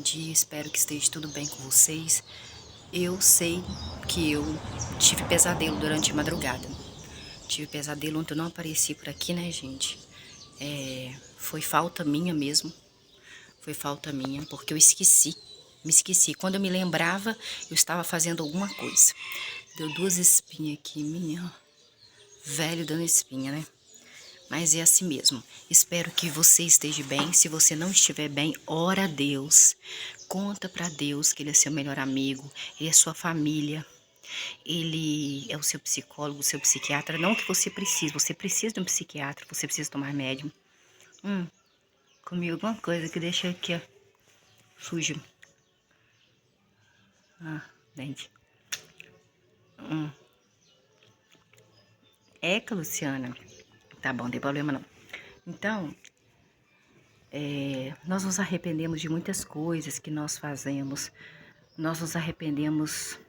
bom dia, espero que esteja tudo bem com vocês. Eu sei que eu tive pesadelo durante a madrugada. Tive pesadelo ontem, eu não apareci por aqui, né, gente? Foi falta minha mesmo. Foi falta minha, porque eu esqueci. Me esqueci. Quando eu me lembrava, eu estava fazendo alguma coisa. Deu duas espinhas aqui, minha. Velho dando espinha, né? Mas é assim mesmo. Espero que você esteja bem. Se você não estiver bem, ora a Deus. Conta pra Deus que Ele é seu melhor amigo, Ele é sua família, Ele é o seu psicólogo, o seu psiquiatra. Não que você precisa de um psiquiatra, você precisa tomar remédio. Comi alguma coisa que deixa aqui, ó, sujo. Dente. Eca, Luciana. Tá bom, não tem problema não. Então, nós nos arrependemos de muitas coisas que nós fazemos. Nós nos arrependemos.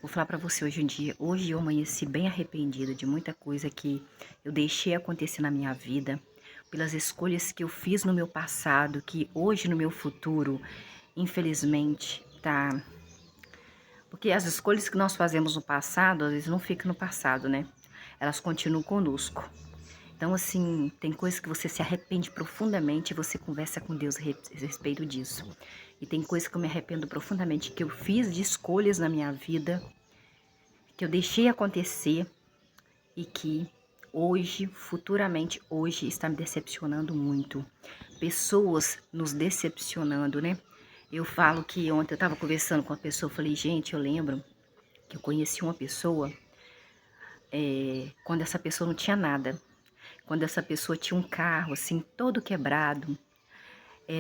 Vou falar pra você hoje em dia. Hoje eu amanheci bem arrependida de muita coisa que eu deixei acontecer na minha vida, pelas escolhas que eu fiz no meu passado, que hoje no meu futuro, infelizmente, tá. Porque as escolhas que nós fazemos no passado, às vezes não ficam no passado, né? Elas continuam conosco. Então, assim, tem coisas que você se arrepende profundamente e você conversa com Deus a respeito disso. E tem coisas que eu me arrependo profundamente, que eu fiz de escolhas na minha vida, que eu deixei acontecer e que hoje, futuramente, hoje está me decepcionando muito. Pessoas nos decepcionando, né? Eu falo que ontem eu estava conversando com uma pessoa, eu falei, gente, eu lembro que eu conheci uma pessoa quando essa pessoa não tinha nada. Quando essa pessoa tinha um carro, assim, todo quebrado.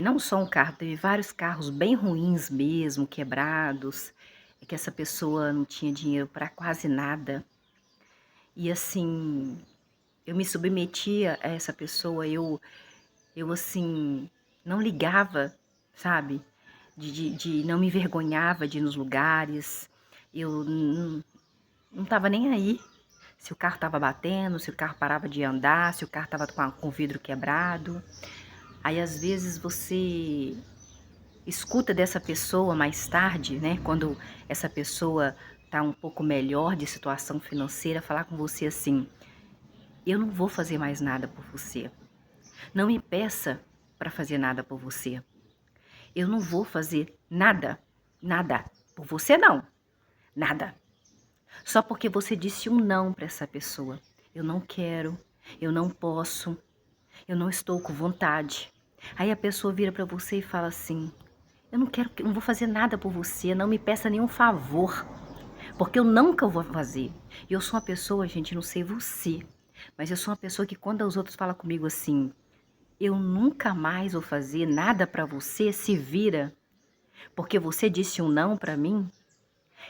Não só um carro, teve vários carros bem ruins mesmo, quebrados. Que essa pessoa não tinha dinheiro para quase nada. E assim, eu me submetia a essa pessoa, eu assim, não ligava, sabe? De não me envergonhava de ir nos lugares, eu não tava nem aí. Se o carro tava batendo, se o carro parava de andar, se o carro tava com o vidro quebrado. Aí às vezes você escuta dessa pessoa mais tarde, né? Quando essa pessoa tá um pouco melhor de situação financeira, falar com você assim: eu não vou fazer mais nada por você. Não me peça para fazer nada por você. Eu não vou fazer nada, nada por você não, nada. Só porque você disse um não para essa pessoa. Eu não quero, eu não posso, eu não estou com vontade. Aí a pessoa vira para você e fala assim: eu não quero, não vou fazer nada por você, não me peça nenhum favor, porque eu nunca vou fazer. E eu sou uma pessoa, gente, não sei você, mas eu sou uma pessoa que quando os outros falam comigo assim: eu nunca mais vou fazer nada para você, se vira, porque você disse um não para mim.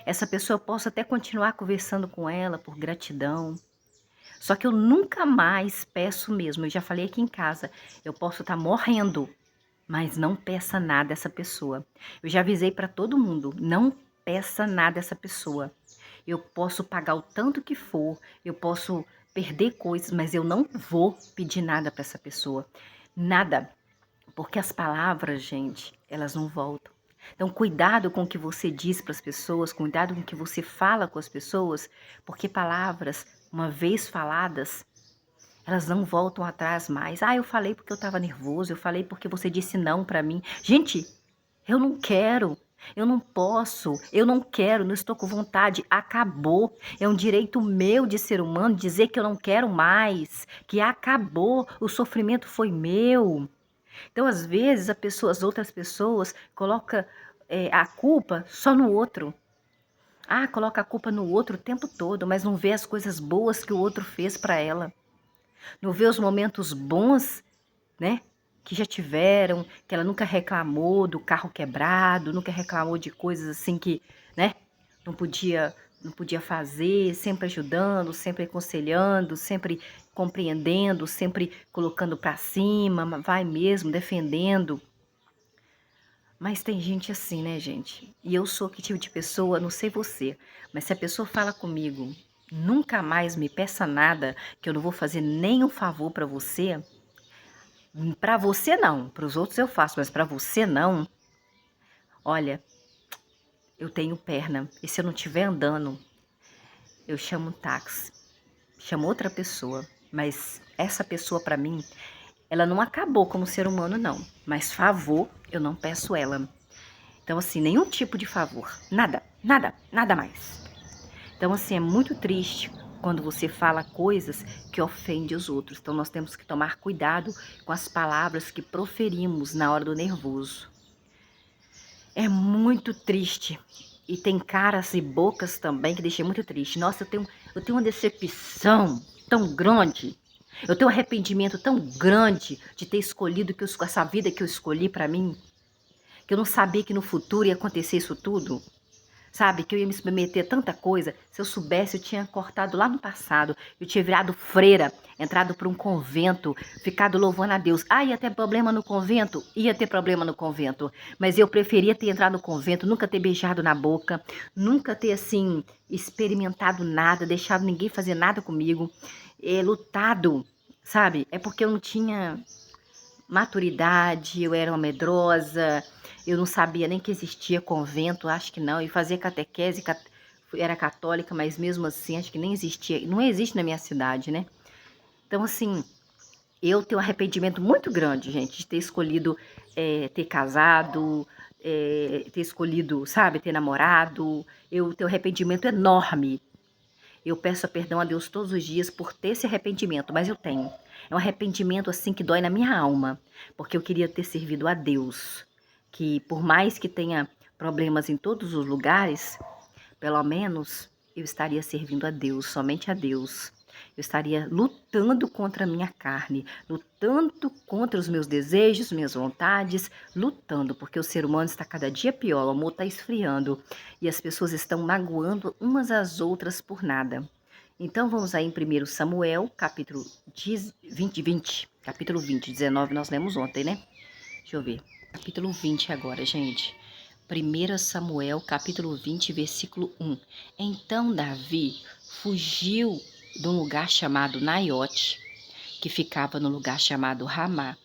Essa pessoa eu posso até continuar conversando com ela por gratidão, só que eu nunca mais peço mesmo. Eu já falei aqui em casa, eu posso estar morrendo, mas não peça nada a essa pessoa. Eu já avisei para todo mundo, não peça nada a essa pessoa. Eu posso pagar o tanto que for, eu posso perder coisas, mas eu não vou pedir nada para essa pessoa. Nada. Porque as palavras, gente, elas não voltam. Então, cuidado com o que você diz para as pessoas, cuidado com o que você fala com as pessoas, porque palavras, uma vez faladas, elas não voltam atrás mais. Ah, eu falei porque eu estava nervoso, eu falei porque você disse não para mim. Gente, eu não quero, eu não posso, eu não quero, não estou com vontade, acabou. É um direito meu de ser humano dizer que eu não quero mais, que acabou, o sofrimento foi meu. Então, às vezes, as outras pessoas colocam a culpa só no outro. Ah, coloca a culpa no outro o tempo todo, mas não vê as coisas boas que o outro fez para ela. Não vê os momentos bons, né? Que já tiveram, que ela nunca reclamou do carro quebrado, nunca reclamou de coisas assim que, né? Não podia, não podia fazer, sempre ajudando, sempre aconselhando, sempre compreendendo, sempre colocando para cima, vai mesmo, defendendo. Mas tem gente assim, né, gente? E eu sou que tipo de pessoa, não sei você, mas se a pessoa fala comigo, nunca mais me peça nada, que eu não vou fazer nenhum favor para você não, para os outros eu faço, mas para você não, olha, eu tenho perna, e se eu não estiver andando, eu chamo um táxi, chamo outra pessoa, mas essa pessoa para mim, ela não acabou como ser humano não, mas favor eu não peço ela. Então assim, nenhum tipo de favor, nada, nada, nada mais. Então assim, é muito triste quando você fala coisas que ofendem os outros. Então nós temos que tomar cuidado com as palavras que proferimos na hora do nervoso. É muito triste. E tem caras e bocas também que deixam muito triste. Nossa, eu tenho uma decepção tão grande. Eu tenho um arrependimento tão grande de ter escolhido essa vida que eu escolhi pra mim. Que eu não sabia que no futuro ia acontecer isso tudo. Sabe, que eu ia me submeter a tanta coisa. Se eu soubesse, eu tinha cortado lá no passado. Eu tinha virado freira, entrado para um convento, ficado louvando a Deus. Ah, ia ter problema no convento? Ia ter problema no convento. Mas eu preferia ter entrado no convento, nunca ter beijado na boca, nunca ter, assim, experimentado nada, deixado ninguém fazer nada comigo, lutado, sabe? É porque eu não tinha maturidade, eu era uma medrosa, eu não sabia nem que existia convento, acho que não, e fazia catequese, era católica, mas mesmo assim, acho que nem existia, não existe na minha cidade, né? Então, assim, eu tenho um arrependimento muito grande, gente, de ter escolhido ter casado, ter escolhido, sabe, ter namorado, eu tenho um arrependimento enorme. Eu peço perdão a Deus todos os dias por ter esse arrependimento, mas eu tenho. É um arrependimento assim que dói na minha alma, porque eu queria ter servido a Deus, que por mais que tenha problemas em todos os lugares, pelo menos eu estaria servindo a Deus, somente a Deus. Eu estaria lutando contra a minha carne, lutando contra os meus desejos, minhas vontades, lutando, porque o ser humano está cada dia pior, o amor está esfriando e as pessoas estão magoando umas às outras por nada. Então vamos aí em 1 Samuel, capítulo 20, capítulo 20, 19, nós lemos ontem, né? Deixa eu ver. Capítulo 20 agora, gente. 1 Samuel, capítulo 20, versículo 1. Então Davi fugiu de um lugar chamado Naiote, que ficava no lugar chamado Ramá.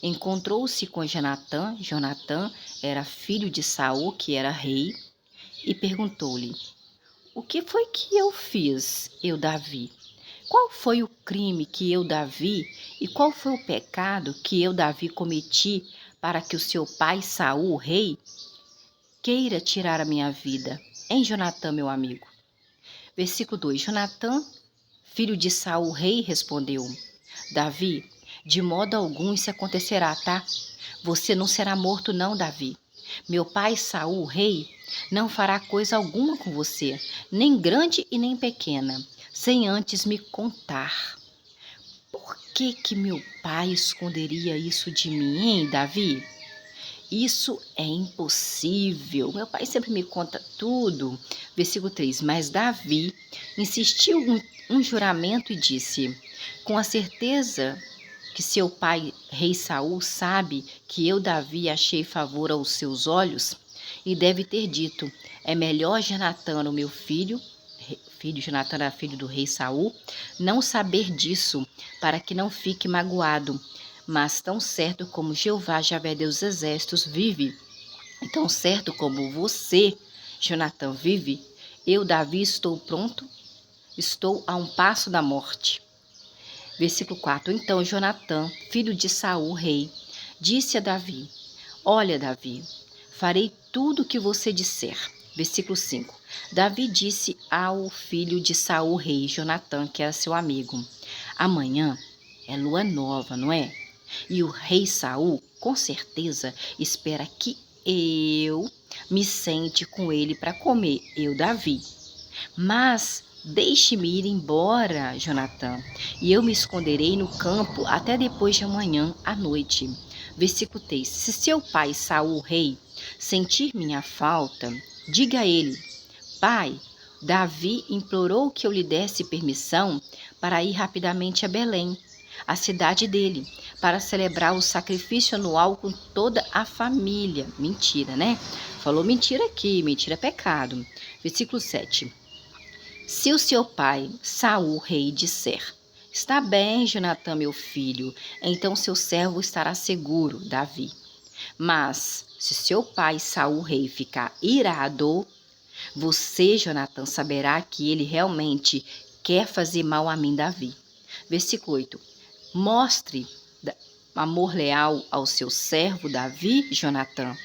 Encontrou-se com Jonatã. Jonatã era filho de Saul, que era rei, e perguntou-lhe: O que foi que eu fiz, eu Davi? Qual foi o crime que eu, Davi, e qual foi o pecado que eu, Davi, cometi para que o seu pai Saul, rei, queira tirar a minha vida? Em Jonatã, meu amigo. Versículo 2. Jonatã, filho de Saul, rei, respondeu: Davi, de modo algum isso acontecerá, tá? Você não será morto não, Davi. Meu pai Saul, rei, não fará coisa alguma com você, nem grande e nem pequena, sem antes me contar. Por que que meu pai esconderia isso de mim, hein, Davi? Isso é impossível. Meu pai sempre me conta tudo. Versículo 3. Mas Davi insistiu um juramento e disse: Com a certeza que seu pai, rei Saul, sabe que eu, Davi, achei favor aos seus olhos, e deve ter dito: é melhor Jonatã, o meu filho, Jonatã era filho do rei Saul, não saber disso, para que não fique magoado. Mas tão certo como Jeová, Javé Deus dos Exércitos, vive, e tão certo como você, Jonatã, vive, eu, Davi, estou pronto, estou a um passo da morte. Versículo 4. Então Jonatã, filho de Saul, rei, disse a Davi: Olha, Davi, farei tudo o que você disser. Versículo 5. Davi disse ao filho de Saul, rei, Jonatã, que era seu amigo: Amanhã é lua nova, não é? E o rei Saul, com certeza, espera que eu me sente com ele para comer, eu, Davi. Mas deixe-me ir embora, Jonatã, e eu me esconderei no campo até depois de amanhã à noite. Versículo 3. Se seu pai Saul, rei, sentir minha falta, diga a ele: Pai, Davi implorou que eu lhe desse permissão para ir rapidamente a Belém, a cidade dele, para celebrar o sacrifício anual com toda a família. Mentira, né? Falou mentira aqui, mentira é pecado. Versículo 7. Se o seu pai, Saul, rei, disser: Está bem, Jonatã, meu filho, então seu servo estará seguro, Davi. Mas Se seu pai Saul rei ficar irado, você, Jonatã, saberá que ele realmente quer fazer mal a mim, Davi. Versículo 8. Mostre amor leal ao seu servo Davi, Jonatã,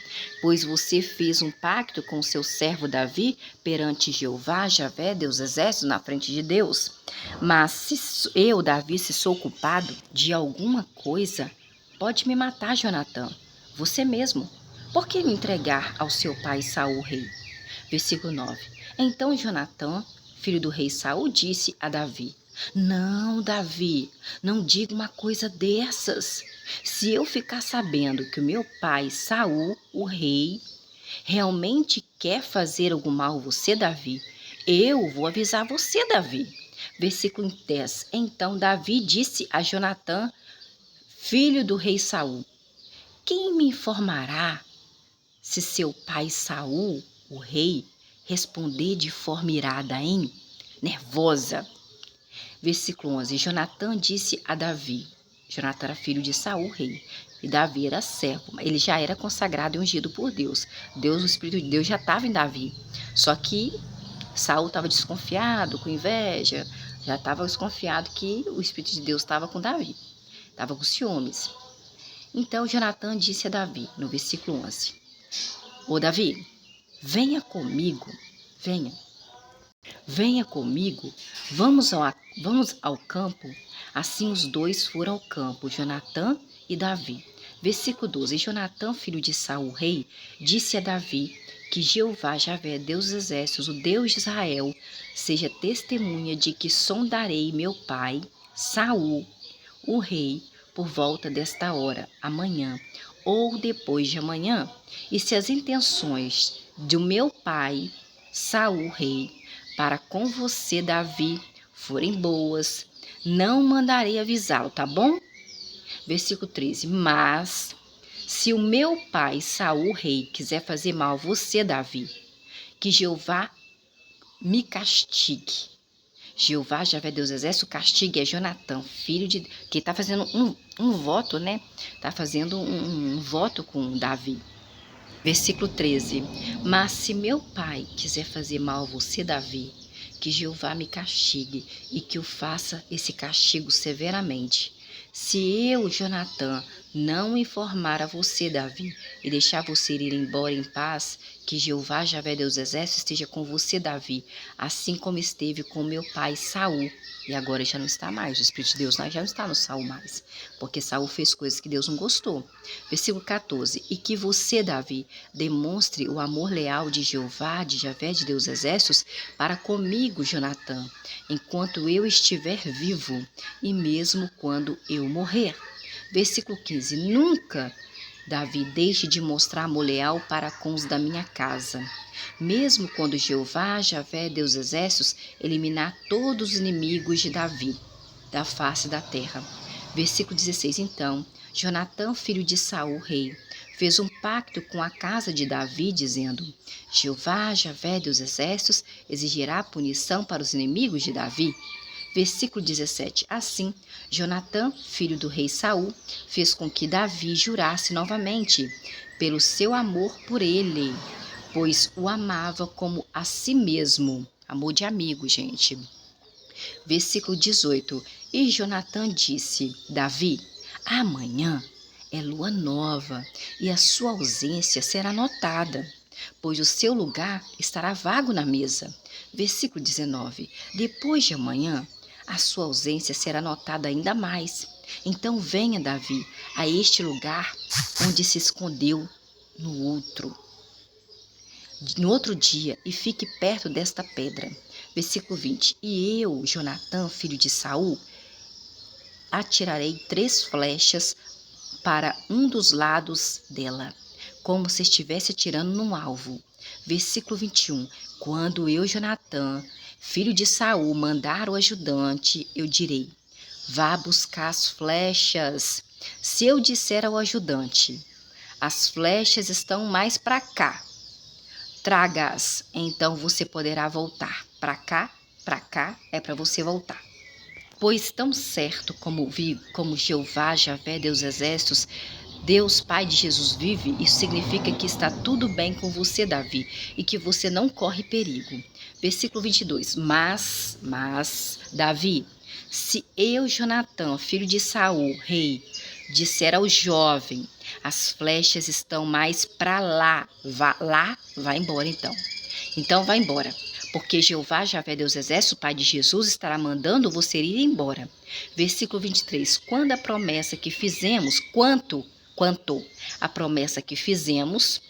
pois você fez um pacto com o seu servo Davi perante Jeová, Javé, Deus exército, na frente de Deus. Mas se eu, Davi, se sou culpado de alguma coisa, pode me matar, Jonatã, você mesmo. Por que me entregar ao seu pai Saul, rei? Versículo 9. Então Jonatã, filho do rei Saul, disse a Davi: Não, Davi, não diga uma coisa dessas. Se eu ficar sabendo que o meu pai Saul, o rei, realmente quer fazer algum mal a você, Davi, eu vou avisar você, Davi. Versículo 10. Então Davi disse a Jonatã, filho do rei Saul: Quem me informará se seu pai Saul, o rei, responder de forma irada, hein? Nervosa. Versículo 11. Jonatã disse a Davi. Jonatã era filho de Saul, rei. E Davi era servo. Ele já era consagrado e ungido por Deus. O Espírito de Deus já estava em Davi. Só que Saul estava desconfiado, com inveja. Já estava desconfiado que o Espírito de Deus estava com Davi. Estava com ciúmes. Então Jonatã disse a Davi, no versículo 11. Ô Davi, venha comigo, venha comigo, vamos ao campo. Assim os dois foram ao campo, Jonatã e Davi. Versículo 12. Jonatã, filho de Saul, rei, disse a Davi que Jeová, Javé, Deus dos exércitos, o Deus de Israel, seja testemunha de que sondarei meu pai, Saul, o rei, por volta desta hora, amanhã, ou depois de amanhã, e se as intenções do meu pai, Saul, rei, para com você, Davi, forem boas, não mandarei avisá-lo, tá bom? Versículo 13. Mas, se o meu pai, Saul, rei, quiser fazer mal a você, Davi, que Jeová me castigue. Jeová, Javé, Deus exército, castigue é Jonatã, filho de... que está fazendo um voto, né? Está fazendo um voto com Davi. Versículo 13. Mas se meu pai quiser fazer mal a você, Davi, que Jeová me castigue e que eu faça esse castigo severamente. Se eu, Jonatã, não informar a você, Davi, e deixar você ir embora em paz, que Jeová, Javé, Deus exército, esteja com você, Davi, assim como esteve com meu pai Saul. E agora já não está mais, o Espírito de Deus já não está no Saul mais, porque Saul fez coisas que Deus não gostou. Versículo 14. E que você, Davi, demonstre o amor leal de Jeová, de Javé, de Deus exércitos, para comigo, Jonatã, enquanto eu estiver vivo, e mesmo quando eu morrer. Versículo 15. Nunca, Davi, deixe de mostrar amor leal para com os da minha casa, mesmo quando Jeová, Javé, Deus exércitos, eliminar todos os inimigos de Davi da face da terra. Versículo 16. Então Jonatã, filho de Saul, rei, fez um pacto com a casa de Davi, dizendo: Jeová, Javé, Deus exércitos, exigirá punição para os inimigos de Davi. Versículo 17. Assim, Jonatã, filho do rei Saul, fez com que Davi jurasse novamente pelo seu amor por ele, pois o amava como a si mesmo. Amor de amigo, gente. Versículo 18. E Jonatã disse: Davi, amanhã é lua nova e a sua ausência será notada, pois o seu lugar estará vago na mesa. Versículo 19. Depois de amanhã, a sua ausência será notada ainda mais. Então venha, Davi, a este lugar onde se escondeu no outro dia, e fique perto desta pedra. Versículo 20. E eu, Jonatã, filho de Saul, atirarei 3 flechas para um dos lados dela, como se estivesse atirando num alvo. Versículo 21. Quando eu, Jonatã, filho de Saul, mandar o ajudante, eu direi: vá buscar as flechas. Se eu disser ao ajudante: as flechas estão mais para cá, traga-as, então você poderá voltar. Para cá é para você voltar. Pois tão certo como Jeová, Javé, Deus exércitos, Deus, Pai de Jesus, vive, isso significa que está tudo bem com você, Davi, e que você não corre perigo. Versículo 22. Mas, Davi, se eu, Jonatã, filho de Saul, rei, disser ao jovem, as flechas estão mais para lá, vai embora então. Então vai embora, porque Jeová, Javé Deus Exército, Pai de Jesus, estará mandando você ir embora. Versículo 23. Quando a promessa que fizemos, quanto a promessa que fizemos,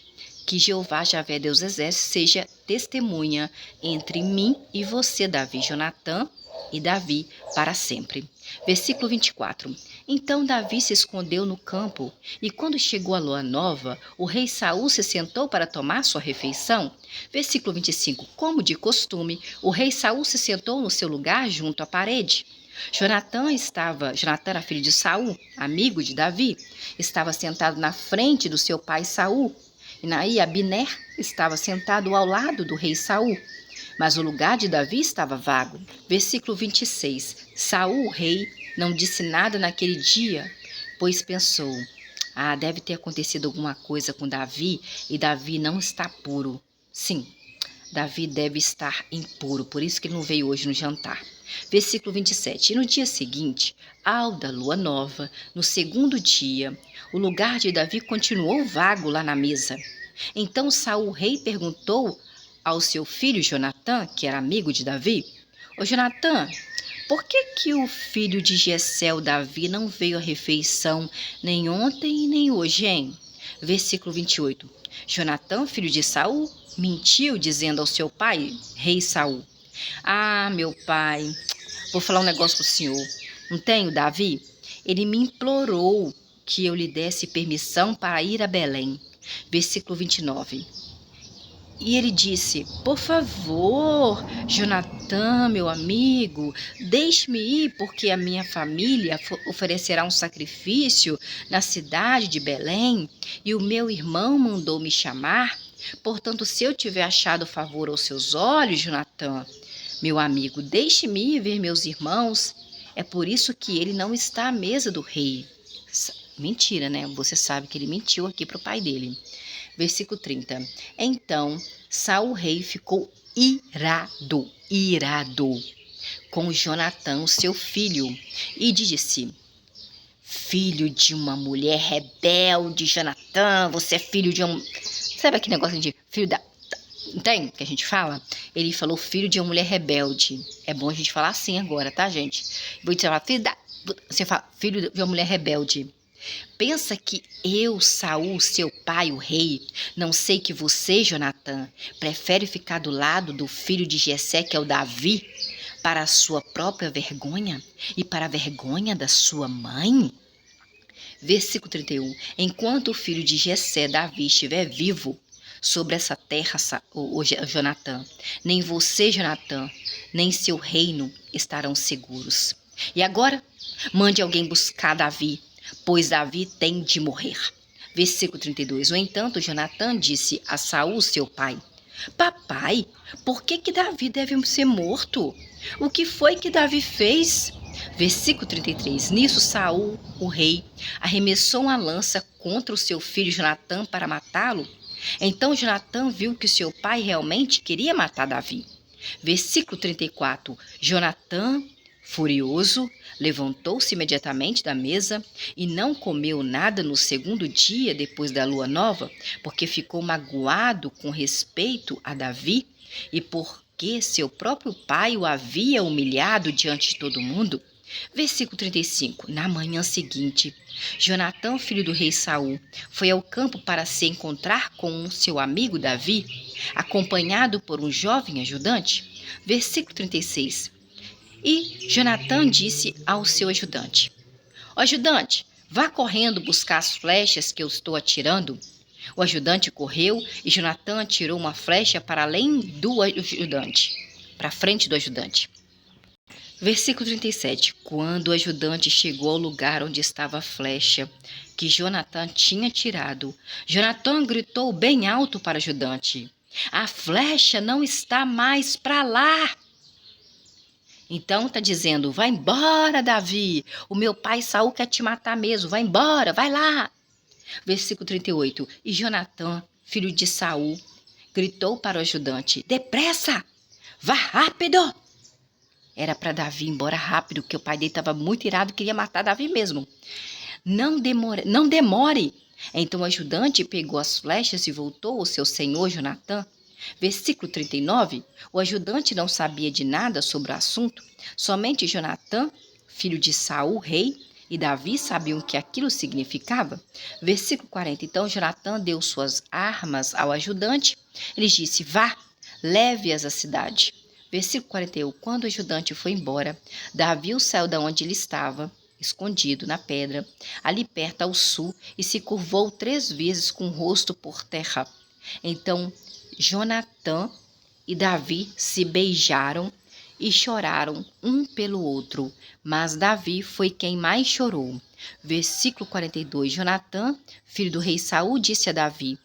que Jeová, Javé Deus Exército, seja testemunha entre mim e você, Davi, Jonatã e Davi, para sempre. Versículo 24. Então Davi se escondeu no campo, e quando chegou a lua nova, o rei Saul se sentou para tomar sua refeição. Versículo 25. Como de costume, o rei Saul se sentou no seu lugar junto à parede. Jonatã era filho de Saul, amigo de Davi, estava sentado na frente do seu pai Saul. E aí Abner estava sentado ao lado do rei Saul. Mas o lugar de Davi estava vago. Versículo 26. Saul, rei, não disse nada naquele dia, pois pensou: deve ter acontecido alguma coisa com Davi e Davi não está puro. Sim, Davi deve estar impuro, por isso que ele não veio hoje no jantar. Versículo 27. E no dia seguinte, ao da lua nova, no segundo dia, o lugar de Davi continuou vago lá na mesa. Então Saul, rei, perguntou ao seu filho Jonatã, que era amigo de Davi: Ô Jonatã, por que o filho de Jessé, Davi, não veio à refeição nem ontem nem hoje, hein? Versículo 28. Jonatã, filho de Saul, mentiu, dizendo ao seu pai, rei Saul: meu pai, vou falar um negócio pro senhor. Não tenho, Davi? Ele me implorou que eu lhe desse permissão para ir a Belém. Versículo 29. E ele disse: por favor, Jonatã, meu amigo, deixe-me ir, porque a minha família oferecerá um sacrifício na cidade de Belém, e o meu irmão mandou me chamar. Portanto, se eu tiver achado favor aos seus olhos, Jonatã, meu amigo, deixe-me ir ver meus irmãos. É por isso que ele não está à mesa do rei. Mentira, né? Você sabe que ele mentiu aqui para o pai dele. Versículo 30. Então Saul rei ficou irado com Jonatã, seu filho, e disse: filho de uma mulher rebelde, Jonatã, você é filho de um... Sabe aquele negócio de filho da... Tem que a gente fala? Ele falou filho de uma mulher rebelde. É bom a gente falar assim agora, tá, gente? Vou dizer, você fala filho de uma mulher rebelde. Pensa que eu, Saul, seu pai, o rei, não sei que você, Jonatã, prefere ficar do lado do filho de Jessé, que é o Davi, para a sua própria vergonha e para a vergonha da sua mãe? Versículo 31. Enquanto o filho de Jessé, Davi, estiver vivo sobre essa terra, Jonatã, nem você, Jonatã, nem seu reino estarão seguros. E agora, mande alguém buscar Davi, pois Davi tem de morrer. Versículo 32. No entanto, Jonatã disse a Saul, seu pai: papai, por que Davi deve ser morto? O que foi que Davi fez? Versículo 33. Nisso Saul, o rei, arremessou uma lança contra o seu filho Jonatã para matá-lo. Então Jonatã viu que seu pai realmente queria matar Davi. Versículo 34. Jonatã, furioso, levantou-se imediatamente da mesa e não comeu nada no segundo dia depois da lua nova, porque ficou magoado com respeito a Davi e porque seu próprio pai o havia humilhado diante de todo mundo. Versículo 35. Na manhã seguinte, Jonatã, filho do rei Saul, foi ao campo para se encontrar com seu amigo Davi, acompanhado por um jovem ajudante. Versículo 36. E Jonatã disse ao seu ajudante: ó ajudante, vá correndo buscar as flechas que eu estou atirando. O ajudante correu e Jonatã atirou uma flecha para além do ajudante, para frente do ajudante. Versículo 37. Quando o ajudante chegou ao lugar onde estava a flecha que Jonatã tinha tirado, Jonatã gritou bem alto para o ajudante: a flecha não está mais para lá. Então está dizendo: vai embora, Davi, o meu pai Saul quer te matar mesmo, vai embora, vai lá. Versículo 38. E Jonatã, filho de Saul, gritou para o ajudante: depressa! Vá rápido! Era para Davi ir embora rápido, porque o pai dele estava muito irado e queria matar Davi mesmo. Não demore, não demore! Então o ajudante pegou as flechas e voltou ao seu senhor Jonatã. Versículo 39. O ajudante não sabia de nada sobre o assunto. Somente Jonatã, filho de Saul, rei, e Davi sabiam o que aquilo significava. Versículo 40. Então Jonatã deu suas armas ao ajudante. Ele disse: vá, leve-as à cidade. Versículo 41. Quando o ajudante foi embora, Davi saiu da onde ele estava, escondido na pedra, ali perto ao sul, e se curvou 3 vezes com o rosto por terra. Então Jonatã e Davi se beijaram e choraram um pelo outro, mas Davi foi quem mais chorou. Versículo 42. Jonatã, filho do rei Saul, disse a Davi: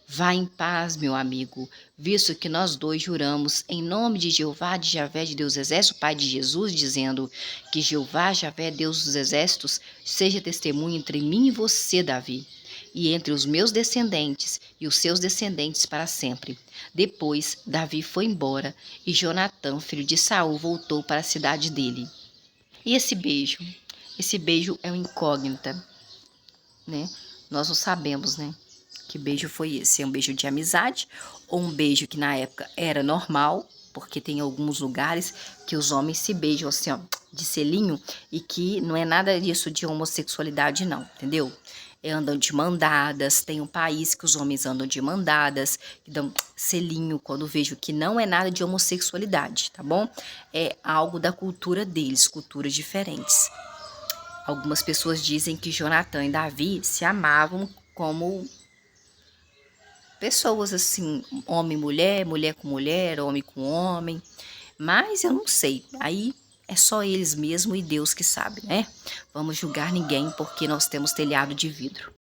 vá em paz, meu amigo, visto que nós dois juramos em nome de Jeová, de Javé, de Deus dos Exércitos, Pai de Jesus, dizendo que Jeová, Javé, Deus dos Exércitos, seja testemunho entre mim e você, Davi, e entre os meus descendentes e os seus descendentes para sempre. Depois, Davi foi embora e Jonatã, filho de Saul, voltou para a cidade dele. E esse beijo? Esse beijo é uma incógnita, né? Nós não sabemos, né? Que beijo foi esse? É um beijo de amizade ou um beijo que na época era normal? Porque tem alguns lugares que os homens se beijam assim, ó, de selinho, e que não é nada disso de homossexualidade, não, entendeu? Andam de mandadas, tem um país que os homens andam de mandadas, que dão selinho, quando vejo que não é nada de homossexualidade, tá bom? É algo da cultura deles, culturas diferentes. Algumas pessoas dizem que Jonatã e Davi se amavam como pessoas assim, homem e mulher, mulher com mulher, homem com homem, mas eu não sei, aí é só eles mesmo e Deus que sabe, né? Vamos julgar ninguém porque nós temos telhado de vidro.